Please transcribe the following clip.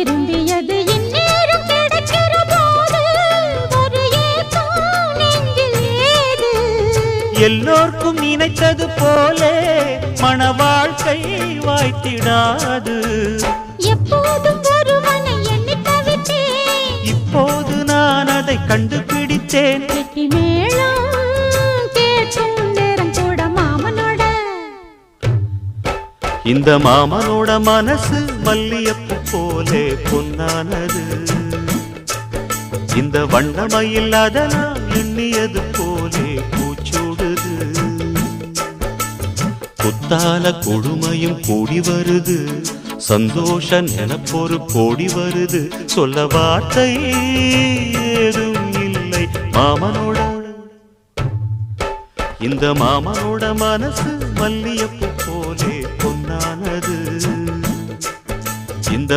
விரும்பியது இந்நேரம் கிடைக்கிற போது ஒரு ஏக்கம் நெஞ்சில் ஏது? எல்லோர்க்கும் நினைத்தது போலே மன வாழ்க்கை வாய்த்திடாது. எப்போதும் ஒருவனை எண்ணி தவித்தேன், இப்போது நான் அதை கண்டுபிடித்தேன். கெட்டி மேளம் கேட்கும் நேரம் கூட மாமனோட. இந்த மாமனோட மனசு மல்லியப்பு போலே பொன்னானது. இந்த வண்ணமயில் அதனால் எண்ணியது போலே பூச்சூடுது. புத்தால கொடுமையும் கூடி வருது, சந்தோஷ நினப்பொரு கோடி வருது. சொல்ல வார்த்தை ஏதும் இல்லை மாமனோட. இந்த மாமனோட மனசு மல்லியப்பு போலே பொன்னானது. இந்த